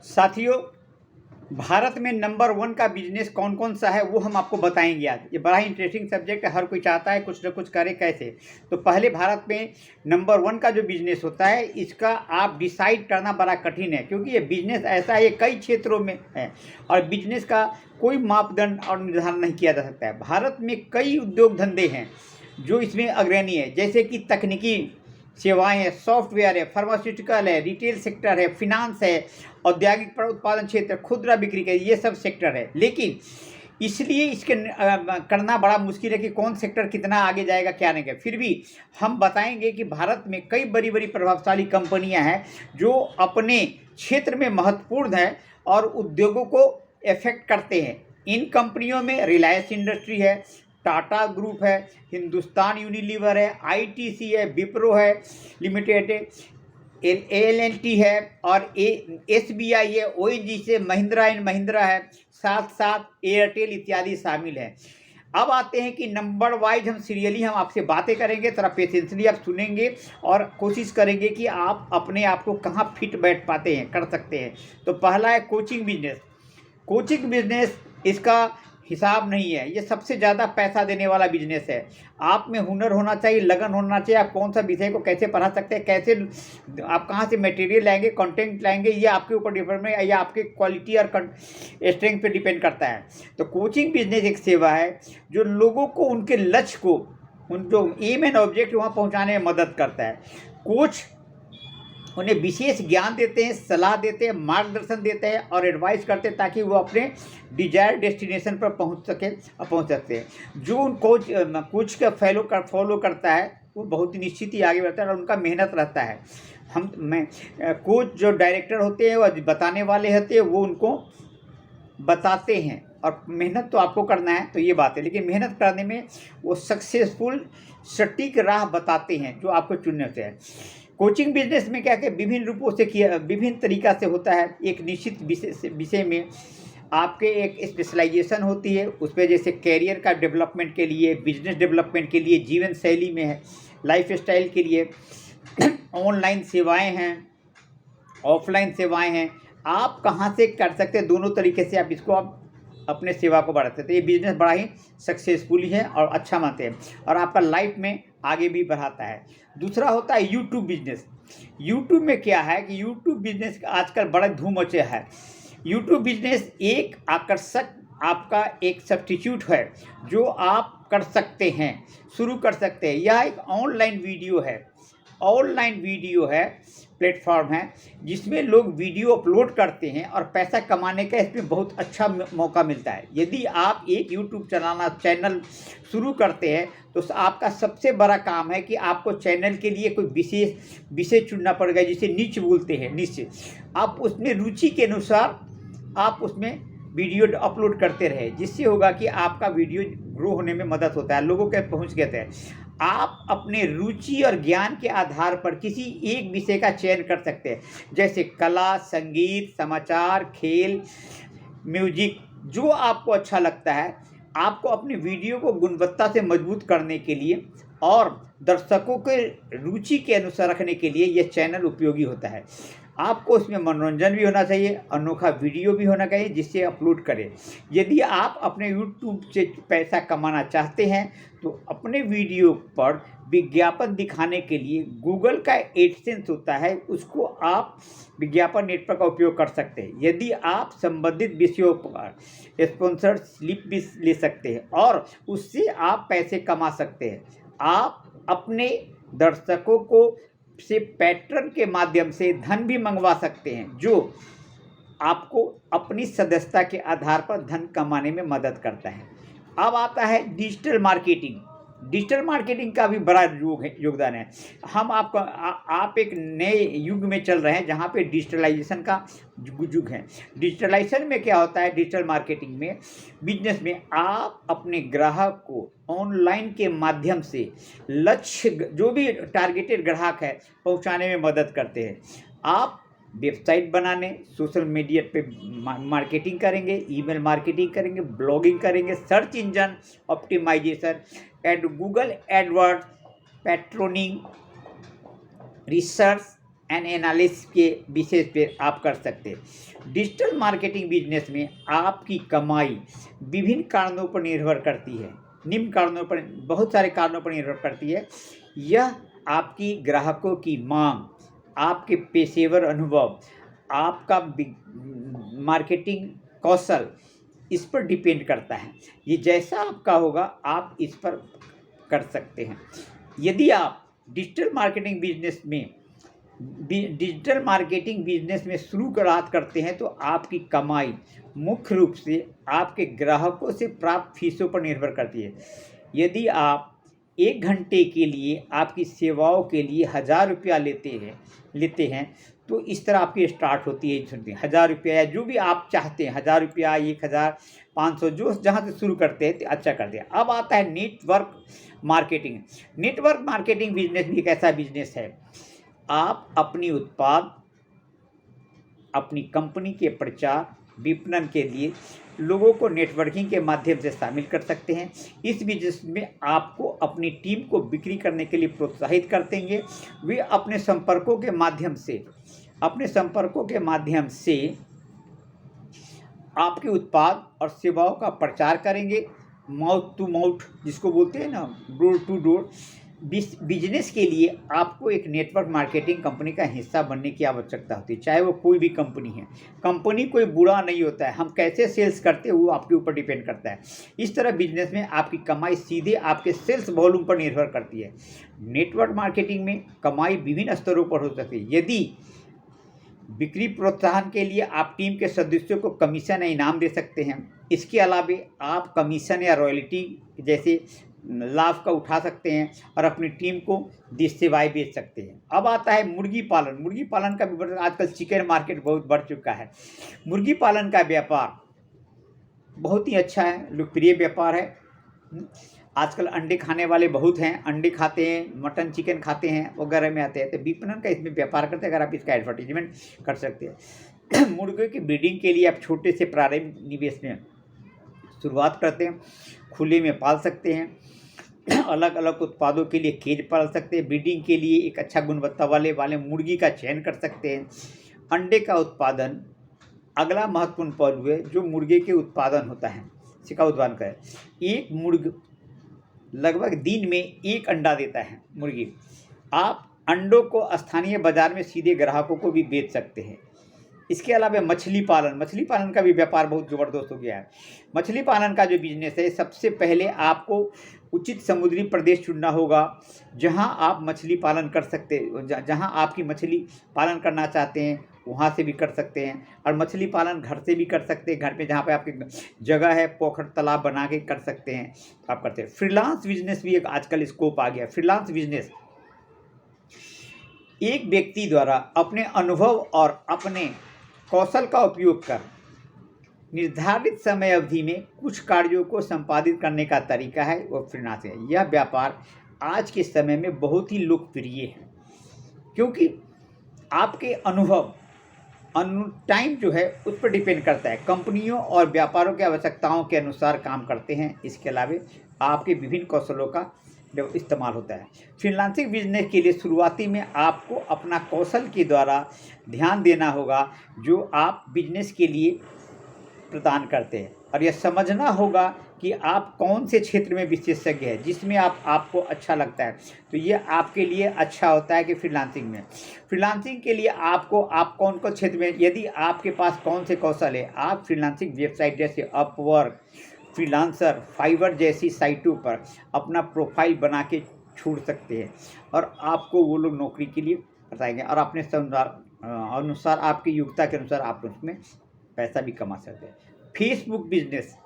साथियों, भारत में नंबर 1 का बिजनेस कौन कौन सा है वो हम आपको बताएंगे आज। ये बड़ा ही इंटरेस्टिंग सब्जेक्ट है, हर कोई चाहता है कुछ ना कुछ करे कैसे। तो पहले भारत में नंबर 1 का जो बिजनेस होता है इसका आप डिसाइड करना बड़ा कठिन है, क्योंकि ये बिजनेस ऐसा है, ये कई क्षेत्रों में है और बिजनेस का कोई मापदंड और निर्धारण नहीं किया जा सकता है। भारत में कई उद्योग धंधे हैं जो इसमें अग्रणी है, जैसे कि तकनीकी सेवाएं हैं, सॉफ्टवेयर है, फार्मास्यूटिकल है, रिटेल सेक्टर है, फिनांस है, औद्योगिक उत्पादन क्षेत्र, खुदरा बिक्री का, ये सब सेक्टर है। लेकिन इसलिए इसके करना बड़ा मुश्किल है कि कौन सेक्टर कितना आगे जाएगा क्या नहीं। फिर भी हम बताएंगे कि भारत में कई बड़ी बड़ी प्रभावशाली कंपनियां हैं जो अपने क्षेत्र में महत्वपूर्ण है और उद्योगों को इफेक्ट करते हैं। इन कंपनियों में रिलायंस इंडस्ट्री है, टाटा ग्रुप है, हिंदुस्तान यूनिलीवर है, आईटीसी है, विप्रो है लिमिटेड है, एल&टी है और एसबीआई है, ओएनजीसी, महिंद्रा एंड महिंद्रा है, साथ साथ एयरटेल इत्यादि शामिल है। अब आते हैं कि नंबर वाइज हम सीरियली हम आपसे बातें करेंगे, थोड़ा पेशेंसली आप सुनेंगे और कोशिश करेंगे कि आप अपने आप को कहाँ फिट बैठ पाते हैं, कर सकते हैं। तो पहला है कोचिंग बिजनेस। कोचिंग बिजनेस इसका हिसाब नहीं है, ये सबसे ज़्यादा पैसा देने वाला बिजनेस है। आप में हुनर होना चाहिए, लगन होना चाहिए, आप कौन सा विषय को कैसे पढ़ा सकते हैं, कैसे आप कहाँ से मटेरियल लाएंगे, कंटेंट लाएंगे, ये आपके ऊपर डिपेंड है या आपके क्वालिटी और स्ट्रेंथ पे डिपेंड करता है। तो कोचिंग बिजनेस एक सेवा है जो लोगों को उनके लक्ष्य को, उन जो एम एंड ऑब्जेक्ट वहाँ पहुँचाने में मदद करता है। कोच उन्हें विशेष ज्ञान देते हैं, सलाह देते हैं, मार्गदर्शन देते हैं और एडवाइस करते हैं ताकि वो अपने डिजायर डेस्टिनेशन पर पहुंच सकते हैं। जो उन कोच का फॉलो करता है वो बहुत ही निश्चित ही आगे बढ़ता है और उनका मेहनत रहता है। कोच जो डायरेक्टर होते हैं वो बताने वाले होते हैं, वो उनको बताते हैं और मेहनत तो आपको करना है, तो ये बात है। लेकिन मेहनत करने में वो सक्सेसफुल सटीक राह बताते हैं जो आपको चुनने होते हैं। कोचिंग बिजनेस में क्या विभिन्न रूपों से किया, विभिन्न तरीक़ा से होता है। एक निश्चित विषय में आपके एक स्पेशलाइजेशन होती है, उस पर जैसे कैरियर का डेवलपमेंट के लिए, बिजनेस डेवलपमेंट के लिए, जीवन शैली में है, लाइफ स्टाइल के लिए ऑनलाइन सेवाएं हैं, ऑफलाइन सेवाएं हैं। आप कहाँ से कर सकते हैं, दोनों तरीके से आप इसको आप अपने सेवा को बढ़ाते हैं। तो ये बिजनेस बड़ा ही सक्सेसफुल है और अच्छा मानते हैं और आपका लाइफ में आगे भी बढ़ाता है। दूसरा होता है यूट्यूब बिजनेस। यूट्यूब में क्या है कि यूट्यूब बिजनेस आजकल बड़ा धूम मचा है। यूट्यूब बिजनेस एक आकर्षक आपका एक सब्स्टिट्यूट है जो आप कर सकते हैं, शुरू कर सकते हैं। यह एक ऑनलाइन वीडियो है, प्लेटफॉर्म है जिसमें लोग वीडियो अपलोड करते हैं और पैसा कमाने का इसमें बहुत अच्छा मौका मिलता है। यदि आप एक यूट्यूब चैनल शुरू करते हैं तो आपका सबसे बड़ा काम है कि आपको चैनल के लिए कोई विशेष विषय चुनना पड़ेगा, जिसे निच बोलते हैं। निच आप उसमें रुचि के अनुसार आप उसमें वीडियो अपलोड करते रहे, जिससे होगा कि आपका वीडियो ग्रो होने में मदद होता है, लोगों के पहुंच गए थे। आप अपने रुचि और ज्ञान के आधार पर किसी एक विषय का चयन कर सकते हैं, जैसे कला, संगीत, समाचार, खेल, म्यूजिक, जो आपको अच्छा लगता है। आपको अपने वीडियो को गुणवत्ता से मजबूत करने के लिए और दर्शकों के रुचि के अनुसार रखने के लिए यह चैनल उपयोगी होता है। आपको उसमें मनोरंजन भी होना चाहिए, अनोखा वीडियो भी होना चाहिए जिससे अपलोड करें। यदि आप अपने यूट्यूब से पैसा कमाना चाहते हैं तो अपने वीडियो पर विज्ञापन दिखाने के लिए गूगल का एडसेंस होता है, उसको आप विज्ञापन नेटवर्क का उपयोग कर सकते हैं। यदि आप संबंधित विषयों पर स्पॉन्सर स्लिप भी ले सकते हैं और उससे आप पैसे कमा सकते हैं। आप अपने दर्शकों को से पैट्रन के माध्यम से धन भी मंगवा सकते हैं, जो आपको अपनी सदस्यता के आधार पर धन कमाने में मदद करता है। अब आता है डिजिटल मार्केटिंग। डिजिटल मार्केटिंग का भी बड़ा योगदान है। आप एक नए युग में चल रहे हैं जहाँ पे डिजिटलाइजेशन का युग है। डिजिटलाइजेशन में क्या होता है, डिजिटल मार्केटिंग में, बिजनेस में आप अपने ग्राहक को ऑनलाइन के माध्यम से लक्ष्य, जो भी टारगेटेड ग्राहक है, पहुँचाने में मदद करते हैं। आप वेबसाइट बनाने, सोशल मीडिया पे मार्केटिंग करेंगे, ईमेल मार्केटिंग करेंगे, ब्लॉगिंग करेंगे, search engine optimisation, Google AdWord, पैट्रोनिंग, रिसर्च एंड एनालिसिस के विशेष पे आप कर सकते हैं। डिजिटल मार्केटिंग बिजनेस में आपकी कमाई विभिन्न कारणों पर निर्भर करती है, निम्न कारणों पर, बहुत सारे कारणों पर निर्भर करती है। यह आपकी ग्राहकों की मांग, आपके पेशेवर अनुभव, आपका मार्केटिंग कौशल, इस पर डिपेंड करता है। ये जैसा आपका होगा आप इस पर कर सकते हैं। यदि आप डिजिटल मार्केटिंग बिजनेस में शुरुआत करते हैं तो आपकी कमाई मुख्य रूप से आपके ग्राहकों से प्राप्त फीसों पर निर्भर करती है। यदि आप 1 घंटे के लिए आपकी सेवाओं के लिए 1000 रुपया लेते हैं तो इस तरह आपकी स्टार्ट होती है। 1000 रुपया या जो भी आप चाहते हैं, 1000 रुपया, 1000, 500, जो जहाँ से शुरू करते हैं तो अच्छा करते हैं। अब आता है network marketing. Network marketing business भी एक ऐसा बिजनेस है, आप अपनी उत्पाद, अपनी कंपनी के प्रचार विपणन के लिए लोगों को नेटवर्किंग के माध्यम से शामिल कर सकते हैं। इस बिजनेस में आपको अपनी टीम को बिक्री करने के लिए प्रोत्साहित करते हैं। वे अपने संपर्कों के माध्यम से आपके उत्पाद और सेवाओं का प्रचार करेंगे। माउथ टू माउथ जिसको बोलते हैं ना, डोर टू डोर। बिजनेस के लिए आपको एक नेटवर्क मार्केटिंग कंपनी का हिस्सा बनने की आवश्यकता होती है, चाहे वो कोई भी कंपनी है। कंपनी कोई बुरा नहीं होता है, हम कैसे सेल्स करते हैं वो आपके ऊपर डिपेंड करता है। इस तरह बिजनेस में आपकी कमाई सीधे आपके सेल्स वॉल्यूम पर निर्भर करती है। नेटवर्क मार्केटिंग में कमाई विभिन्न स्तरों पर हो सकती है। यदि बिक्री प्रोत्साहन के लिए आप टीम के सदस्यों को कमीशन या इनाम दे सकते हैं। इसके अलावा आप कमीशन या रॉयल्टी जैसे लाभ का उठा सकते हैं और अपनी टीम को सेवाएं बेच सकते हैं। अब आता है मुर्गी पालन। मुर्गी पालन का भी आजकल चिकन मार्केट बहुत बढ़ चुका है। मुर्गी पालन का व्यापार बहुत ही अच्छा है, लोकप्रिय व्यापार है। आजकल अंडे खाने वाले बहुत हैं, अंडे खाते हैं, मटन चिकन खाते हैं वगैरह में आते हैं, तो विपणन का इसमें व्यापार करते हैं। अगर आप इसका एडवर्टीजमेंट कर सकते हैं। मुर्गे की ब्रीडिंग के लिए आप छोटे से प्रारंभिक निवेश में शुरुआत करते हैं, खुले में पाल सकते हैं। अलग अलग उत्पादों के लिए केज पाल सकते हैं। ब्रीडिंग के लिए एक अच्छा गुणवत्ता वाले मुर्गी का चयन कर सकते हैं। अंडे का उत्पादन अगला महत्वपूर्ण पहलू है जो मुर्गे के उत्पादन होता है, इसका उत्पादन का है। एक मुर्ग लगभग दिन में 1 अंडा देता है मुर्गी। आप अंडों को स्थानीय बाजार में सीधे ग्राहकों को भी बेच सकते हैं। इसके अलावा मछली पालन का भी व्यापार बहुत ज़बरदस्त हो गया है। मछली पालन का जो बिजनेस है, सबसे पहले आपको उचित समुद्री प्रदेश चुनना होगा जहां आप मछली पालन कर सकते हैं। जहां आपकी मछली पालन करना चाहते हैं वहां से भी कर सकते हैं, और मछली पालन घर से भी कर सकते हैं। घर पे जहां पे आपकी जगह है, पोखर तालाब बना के कर सकते हैं, आप करते हैं। फ्रीलांस बिजनेस भी एक आजकल स्कोप आ गया। फ्रीलांस बिजनेस एक व्यक्ति द्वारा अपने अनुभव और अपने कौशल का उपयोग कर निर्धारित समय अवधि में कुछ कार्यों को संपादित करने का तरीका है, वो फ्रीलांस है। यह व्यापार आज के समय में बहुत ही लोकप्रिय है, क्योंकि आपके अनुभव टाइम जो है उस पर डिपेंड करता है। कंपनियों और व्यापारों की आवश्यकताओं के अनुसार काम करते हैं। इसके अलावा आपके विभिन्न कौशलों का इस्तेमाल होता है। फ्रीलांसिंग बिजनेस के लिए शुरुआती में आपको अपना कौशल के द्वारा ध्यान देना होगा जो आप बिजनेस के लिए प्रदान करते हैं, और यह समझना होगा कि आप कौन से क्षेत्र में विशेषज्ञ हैं जिसमें आपको अच्छा लगता है। तो ये आपके लिए अच्छा होता है कि फ्रीलांसिंग के लिए आप कौन क्षेत्र में, यदि आपके पास कौन से कौशल है, आप फ्रीलांसिंग वेबसाइट जैसे अपवर्क, फ्रीलांसर, फाइवर जैसी साइटों पर अपना प्रोफाइल बना के छोड़ सकते हैं, और आपको वो लोग नौकरी के लिए बताएंगे, और अपने अनुसार आपकी योग्यता के अनुसार आप उसमें पैसा भी कमा सकते हैं। फेसबुक बिजनेस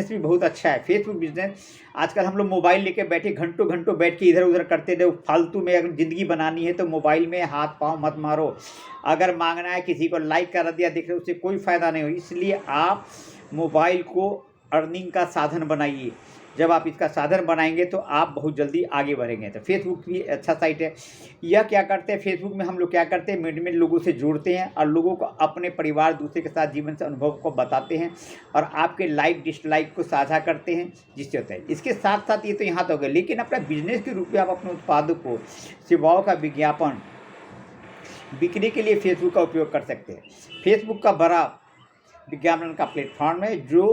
भी बहुत अच्छा है। फेसबुक बिजनेस आजकल हम लोग मोबाइल लेके बैठे घंटों बैठ के इधर उधर करते रहो। फालतू में अगर ज़िंदगी बनानी है तो मोबाइल में हाथ पाँव मत मारो। अगर मांगना है किसी को लाइक कर दिया, देख रहे, उससे कोई फ़ायदा नहीं हो। इसलिए आप मोबाइल को अर्निंग का साधन बनाइए। जब आप इसका साधन बनाएंगे तो आप बहुत जल्दी आगे बढ़ेंगे। तो फेसबुक भी अच्छा साइट है। यह क्या करते हैं, फेसबुक में हम लोग क्या करते हैं, मिनट में लोगों से जुड़ते हैं और लोगों को अपने परिवार, दूसरे के साथ जीवन से अनुभव को बताते हैं, और आपके लाइक डिसलाइक को साझा करते हैं, जिससे होता है। इसके साथ साथ ये तो यहाँ तो हो गया, लेकिन अपना बिजनेस के रूप में आप अपने उत्पादों को, सेवाओं का विज्ञापन बिक्री के लिए फेसबुक का उपयोग कर सकते हैं। फेसबुक का बड़ा विज्ञापन का प्लेटफॉर्म है जो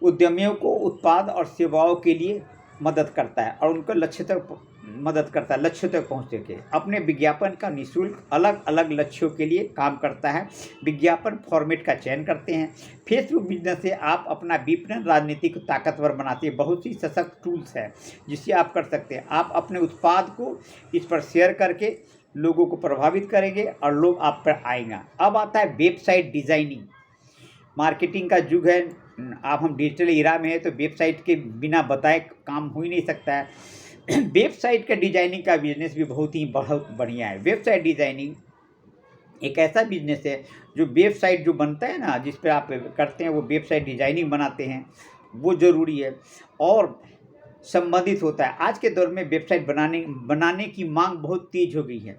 उद्यमियों को उत्पाद और सेवाओं के लिए मदद करता है और उनको लक्ष्य तक पहुँचने के अपने विज्ञापन का निःशुल्क अलग अलग लक्ष्यों के लिए काम करता है। विज्ञापन फॉर्मेट का चयन करते हैं। फेसबुक बिजनेस से आप अपना विपणन राजनीति को ताकतवर बनाते हैं। बहुत सी सशक्त टूल्स है जिससे आप कर सकते हैं। आप अपने उत्पाद को इस पर शेयर करके लोगों को प्रभावित करेंगे और लोग आप पर आएंगे। अब आता है वेबसाइट डिज़ाइनिंग। मार्केटिंग का युग है, अब हम डिजिटल एरा में है तो वेबसाइट के बिना बताए काम हो ही नहीं सकता है। वेबसाइट का डिजाइनिंग का बिजनेस भी बहुत बढ़िया है। वेबसाइट डिजाइनिंग एक ऐसा बिजनेस है जो वेबसाइट जो बनता है ना, जिस पर आप करते हैं वो वेबसाइट डिजाइनिंग बनाते हैं, वो ज़रूरी है और संबंधित होता है। आज के दौर में वेबसाइट बनाने की मांग बहुत तेज हो गई है।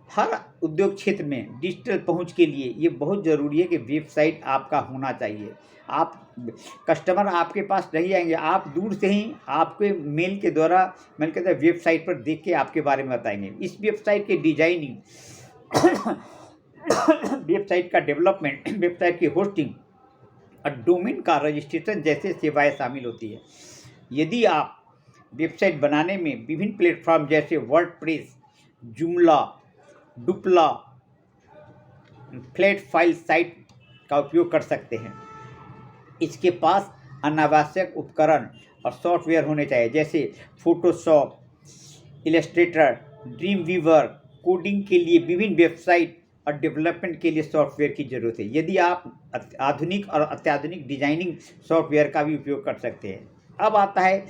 हर उद्योग क्षेत्र में डिजिटल पहुंच के लिए ये बहुत ज़रूरी है कि वेबसाइट आपका होना चाहिए। आप कस्टमर आपके पास नहीं आएंगे, आप दूर से ही आपके मेल के द्वारा वेबसाइट पर देख के आपके बारे में बताएंगे। इस वेबसाइट के डिजाइनिंग, वेबसाइट का डेवलपमेंट, वेबसाइट की होस्टिंग और डोमेन का रजिस्ट्रेशन जैसे सेवाएं शामिल होती है। यदि आप वेबसाइट बनाने में विभिन्न प्लेटफॉर्म जैसे WordPress, Joomla, Drupal, flat file site का उपयोग कर सकते हैं। इसके पास अनावश्यक उपकरण और सॉफ्टवेयर होने चाहिए जैसे Photoshop, Illustrator, Dreamweaver. Coding के लिए विभिन्न वेबसाइट और डेवलपमेंट के लिए सॉफ्टवेयर की ज़रूरत है। यदि आप आधुनिक और अत्याधुनिक डिजाइनिंग सॉफ्टवेयर का भी उपयोग कर सकते हैं। अब आता है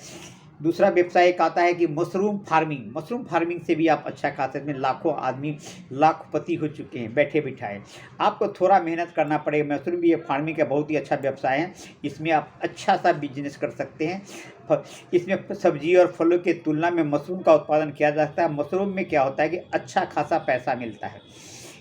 दूसरा व्यवसाय एक आता है कि मशरूम फार्मिंग। मशरूम फार्मिंग से भी आप अच्छा खासा, में लाखों आदमी लाखपति हो चुके हैं बैठे बिठाए। आपको थोड़ा मेहनत करना पड़ेगा। मशरूम भी फार्मिंग का बहुत ही अच्छा व्यवसाय है। इसमें आप अच्छा सा बिजनेस कर सकते हैं। इसमें सब्जी और फलों की तुलना में मशरूम का उत्पादन किया जाता है। मशरूम में क्या होता है कि अच्छा खासा पैसा मिलता है।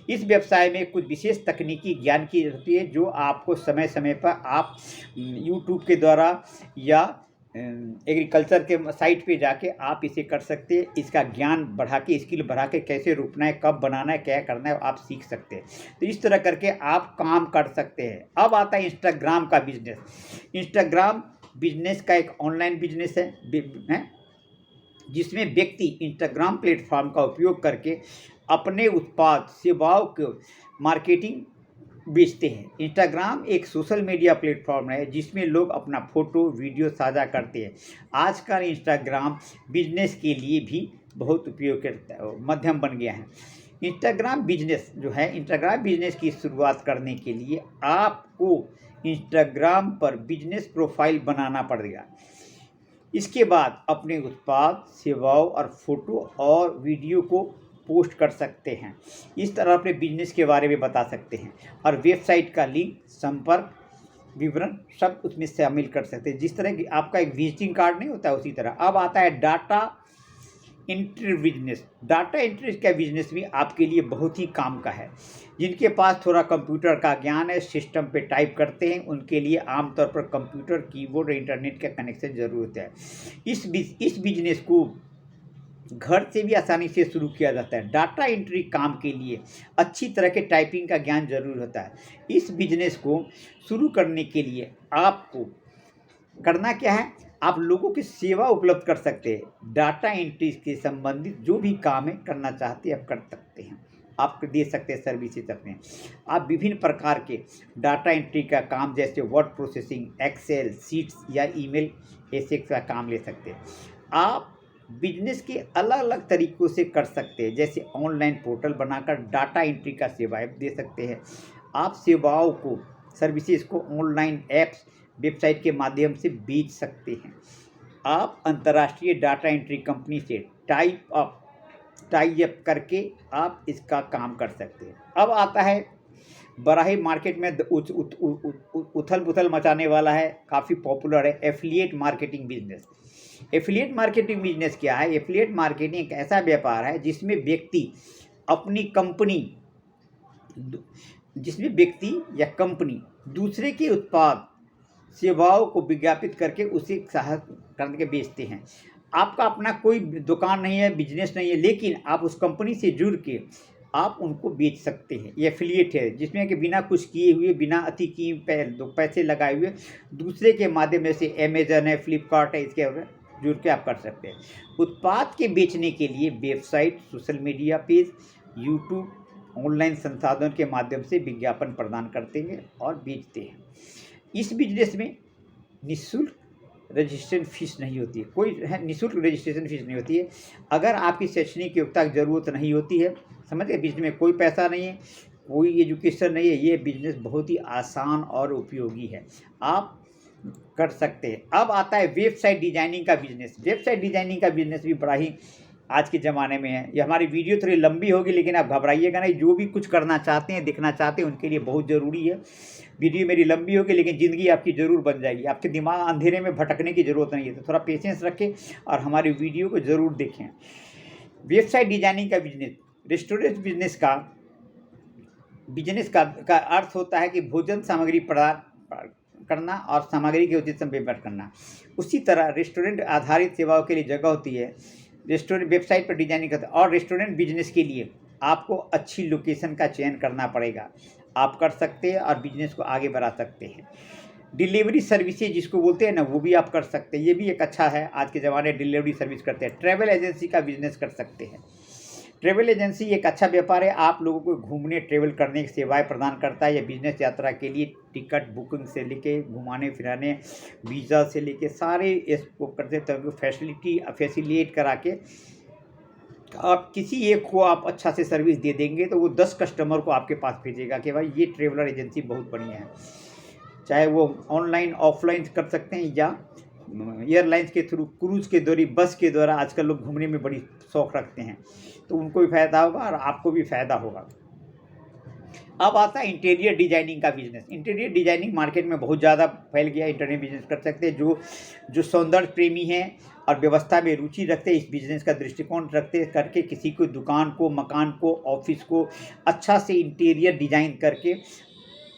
इस व्यवसाय में कुछ विशेष तकनीकी ज्ञान की होती है जो आपको समय समय पर आप यूट्यूब के द्वारा या एग्रीकल्चर के साइट पे जाके आप इसे कर सकते हैं। इसका ज्ञान बढ़ा के, स्किल बढ़ा के कैसे रोपना है, कब बनाना है, क्या करना है, आप सीख सकते हैं। तो इस तरह करके आप काम कर सकते हैं। अब आता है इंस्टाग्राम का बिजनेस। इंस्टाग्राम बिजनेस का एक ऑनलाइन बिजनेस है जिसमें व्यक्ति इंस्टाग्राम प्लेटफॉर्म का उपयोग करके अपने उत्पाद सेवाओं को मार्केटिंग बेचते हैं। इंस्टाग्राम एक सोशल मीडिया प्लेटफॉर्म है जिसमें लोग अपना फ़ोटो वीडियो साझा करते हैं। आजकल इंस्टाग्राम बिजनेस के लिए भी बहुत उपयोग माध्यम बन गया है। इंस्टाग्राम बिजनेस जो है, इंस्टाग्राम बिजनेस की शुरुआत करने के लिए आपको इंस्टाग्राम पर बिजनेस प्रोफाइल बनाना पड़ेगा। इसके बाद अपने उत्पाद, सेवाओं और फोटो और वीडियो को पोस्ट कर सकते हैं। इस तरह अपने बिजनेस के बारे में बता सकते हैं और वेबसाइट का लिंक, संपर्क विवरण सब उसमें शामिल कर सकते हैं। जिस तरह की आपका एक विजिटिंग कार्ड नहीं होता उसी तरह। अब आता है data entry business. Data entry का बिजनेस भी आपके लिए बहुत ही काम का है। जिनके पास थोड़ा कंप्यूटर का ज्ञान है, सिस्टम पे टाइप करते हैं, उनके लिए आमतौर पर कंप्यूटर, कीबोर्ड और इंटरनेट का कनेक्शन ज़रूरत है। इस बिजनेस को घर से भी आसानी से शुरू किया जाता है। डाटा एंट्री काम के लिए अच्छी तरह के टाइपिंग का ज्ञान जरूर होता है। इस बिजनेस को शुरू करने के लिए आपको करना क्या है, आप लोगों की सेवा उपलब्ध कर सकते हैं। डाटा एंट्री के संबंधित जो भी काम है करना चाहते हैं आप कर सकते हैं। आप दे सकते हैं सर्विसेज अपने। आप विभिन्न प्रकार के डाटा एंट्री का काम जैसे वर्ड प्रोसेसिंग, एक्सेल सीट्स या ईमेल ऐसे का काम ले सकते हैं। आप बिजनेस के अलग अलग तरीक़ों से कर सकते हैं, जैसे ऑनलाइन पोर्टल बनाकर डाटा एंट्री का सेवाएं दे सकते हैं। आप सेवाओं को, सर्विसेज को ऑनलाइन ऐप्स, वेबसाइट के माध्यम से बेच सकते हैं। आप अंतर्राष्ट्रीय डाटा एंट्री कंपनी से टाई अप करके आप इसका काम कर सकते हैं। अब आता है बड़ा ही मार्केट में उथल पुथल मचाने वाला है, काफ़ी पॉपुलर है, affiliate marketing business. Affiliate marketing business क्या है? एफिलिएट मार्केटिंग एक ऐसा व्यापार है जिसमें व्यक्ति या कंपनी दूसरे के उत्पाद सेवाओं को विज्ञापित करके उसे सहायता करके बेचते हैं। आपका अपना कोई दुकान नहीं है, बिजनेस नहीं है, लेकिन आप उस कंपनी से जुड़ के आप उनको बेच सकते हैं। ये एफिलिएट है जिसमें कि बिना कुछ किए हुए, बिना अति की पैसे लगाए हुए दूसरे के माध्यम, जैसे अमेजन है, फ्लिपकार्ट है, इसके जुड़ के आप कर सकते हैं। उत्पाद के बेचने के लिए website, social media page, YouTube, online संसाधन के माध्यम से विज्ञापन प्रदान करते हैं और बेचते हैं। इस बिजनेस में निःशुल्क रजिस्ट्रेशन फीस नहीं होती है, कोई निःशुल्क रजिस्ट्रेशन फीस नहीं होती है। अगर आपकी शैक्षणिक योग्यता की ज़रूरत नहीं होती है, समझ गए, बिजनेस में कोई पैसा नहीं है, कोई एजुकेशन नहीं है, ये बिजनेस बहुत ही आसान और उपयोगी है, आप कर सकते हैं। अब आता है वेबसाइट डिजाइनिंग का बिजनेस। वेबसाइट डिजाइनिंग का बिजनेस भी बड़ा ही आज के ज़माने में है। ये हमारी वीडियो थोड़ी लंबी होगी, लेकिन आप घबराइएगा नहीं, जो भी कुछ करना चाहते हैं, देखना चाहते हैं, उनके लिए बहुत ज़रूरी है। वीडियो मेरी लंबी होगी, लेकिन ज़िंदगी आपकी ज़रूर बन जाएगी। आपके दिमाग अंधेरे में भटकने की ज़रूरत नहीं है, तो थोड़ा पेशेंस रखें और हमारी वीडियो को ज़रूर देखें। वेबसाइट डिजाइनिंग का बिजनेस, रेस्टोरेंट बिजनेस का अर्थ होता है कि भोजन सामग्री प्रदान करना और सामग्री के उचित समय व्यवहार करना। उसी तरह रेस्टोरेंट आधारित सेवाओं के लिए जगह होती है, रेस्टोरेंट वेबसाइट पर डिजाइनिंग करते हैं। और रेस्टोरेंट बिजनेस के लिए आपको अच्छी लोकेशन का चयन करना पड़ेगा, आप कर सकते हैं और बिजनेस को आगे बढ़ा सकते हैं। डिलीवरी सर्विसेज जिसको बोलते हैं ना, वो भी आप कर सकते हैं, ये भी एक अच्छा है, आज के ज़माने डिलीवरी सर्विस करते हैं। ट्रैवल एजेंसी का बिजनेस कर सकते हैं। ट्रैवल एजेंसी एक अच्छा व्यापार है, आप लोगों को घूमने ट्रैवल करने की सेवाएं प्रदान करता है। यह बिजनेस यात्रा के लिए टिकट बुकिंग से लेके घुमाने फिराने, वीज़ा से लेके सारे इसको करते हैं, फैसिलिटेट करा के आप किसी एक को आप अच्छा से सर्विस दे देंगे तो वो 10 कस्टमर को आपके पास भेजेगा कि भाई ये ट्रैवलर एजेंसी बहुत बढ़िया है। चाहे वो ऑनलाइन ऑफलाइन कर सकते हैं या एयरलाइंस के थ्रू, क्रूज़ के द्वारा, बस के द्वारा आजकल लोग घूमने में बड़ी शौक़ रखते हैं, तो उनको भी फ़ायदा होगा और आपको भी फ़ायदा होगा। अब आता है इंटीरियर डिजाइनिंग का बिजनेस। इंटीरियर डिजाइनिंग मार्केट में बहुत ज़्यादा फैल गया है, इंटीरियर बिजनेस कर सकते हैं। जो सौंदर्य प्रेमी हैं और व्यवस्था में रुचि रखते हैं, इस बिजनेस का दृष्टिकोण रखते करके किसी को दुकान को, मकान को, ऑफिस को अच्छा से इंटीरियर डिजाइन करके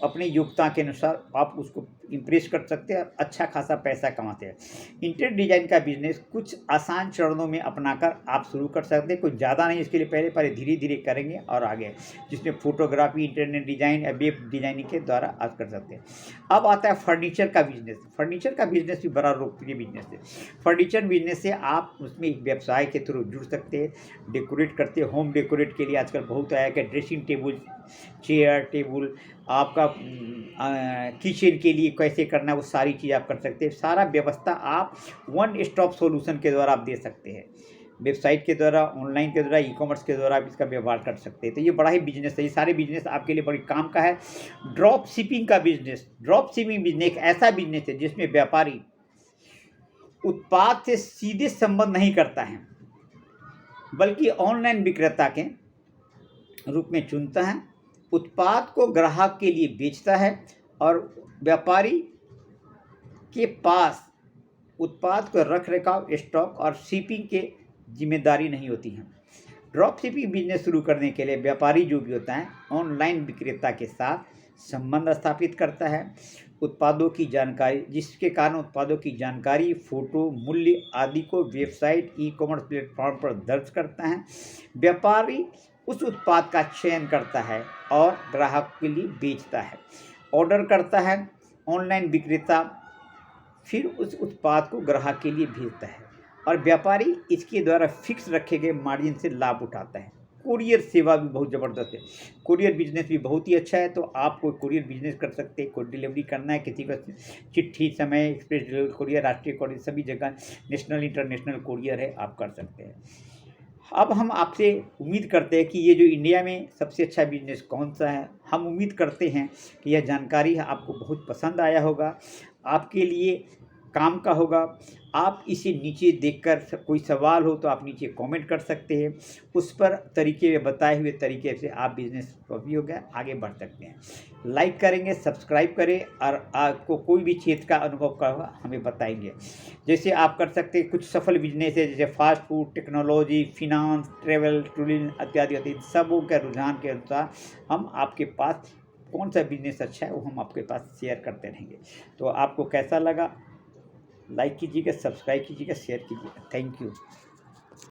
अपने योग्यता के अनुसार आप उसको इम्प्रेस कर सकते हैं और अच्छा खासा पैसा कमाते हैं। इंटीरियर डिजाइन का बिजनेस कुछ आसान चरणों में अपनाकर आप शुरू कर सकते हैं, कुछ ज़्यादा नहीं, इसके लिए पहले धीरे धीरे करेंगे और आगे, जिसमें फोटोग्राफी, इंटरनेट डिजाइन या वेब डिजाइनिंग के द्वारा आप कर सकते हैं। अब आता है फर्नीचर का बिजनेस। फर्नीचर का बिजनेस भी बड़ा लोकप्रिय बिजनेस है। फर्नीचर बिजनेस से आप उसमें एक व्यवसाय के थ्रू जुड़ सकते हैं, डेकोरेट करते हैं। होम डेकोरेट के लिए आजकल बहुत आया कि ड्रेसिंग टेबल, चेयर टेबल, आपका किचन के लिए कैसे करना है, वो सारी चीज़ आप कर सकते हैं। सारा व्यवस्था आप वन स्टॉप सॉल्यूशन के द्वारा आप दे सकते हैं। वेबसाइट के द्वारा, ऑनलाइन के द्वारा, ई कॉमर्स के द्वारा आप इसका व्यवहार कर सकते हैं। तो ये बड़ा ही बिजनेस है, ये सारे बिजनेस आपके लिए बड़ी काम का है। ड्रॉप शिपिंग का बिजनेस। ड्रॉप शिपिंग बिजनेस एक ऐसा बिजनेस है जिसमें व्यापारी उत्पाद से सीधे संबंध नहीं करता है, बल्कि ऑनलाइन विक्रेता के रूप में चुनता है, उत्पाद को ग्राहक के लिए बेचता है और व्यापारी के पास उत्पाद को रख रखाव, स्टॉक और शिपिंग के जिम्मेदारी नहीं होती है। ड्रॉप शिपिंग बिजनेस शुरू करने के लिए व्यापारी जो भी होता है, ऑनलाइन विक्रेता के साथ संबंध स्थापित करता है, उत्पादों की जानकारी, जिसके कारण उत्पादों की जानकारी, फोटो, मूल्य आदि को वेबसाइट, ई कॉमर्स प्लेटफॉर्म पर दर्ज करता है। व्यापारी उस उत्पाद का चयन करता है और ग्राहक के लिए बेचता है, ऑर्डर करता है। ऑनलाइन विक्रेता फिर उस उत्पाद को ग्राहक के लिए भेजता है और व्यापारी इसके द्वारा फिक्स रखे गए मार्जिन से लाभ उठाता है। कुरियर सेवा भी बहुत ज़बरदस्त है, कुरियर बिजनेस भी बहुत ही अच्छा है। तो आप कोई कुरियर बिजनेस कर सकते हैं, कोई डिलीवरी करना है किसी को, चिट्ठी, समय, एक्सप्रेस कुरियर, राष्ट्रीय कुरियर, सभी जगह नेशनल इंटरनेशनल कुरियर है, आप कर सकते हैं। अब हम आपसे उम्मीद करते हैं कि ये जो इंडिया में सबसे अच्छा बिजनेस कौन सा है, हम उम्मीद करते हैं कि यह जानकारी आपको बहुत पसंद आया होगा, आपके लिए काम का होगा। आप इसे नीचे देखकर कोई सवाल हो तो आप नीचे कमेंट कर सकते हैं, उस पर तरीके में बताए हुए तरीके से आप बिजनेस भी हो गया आगे बढ़ सकते हैं। लाइक करेंगे, सब्सक्राइब करें और आपको कोई भी क्षेत्र का अनुभव का होगा हमें बताएंगे। जैसे आप कर सकते हैं कुछ सफल बिजनेस है, जैसे fast food, technology, finance, travel, tourism इत्यादि सबों के रुझान के अनुसार हम आपके पास कौन सा बिजनेस अच्छा है वो हम आपके पास शेयर करते रहेंगे। तो आपको कैसा लगा, लाइक कीजिएगा, सब्सक्राइब कीजिएगा, शेयर कीजिएगा। Thank you.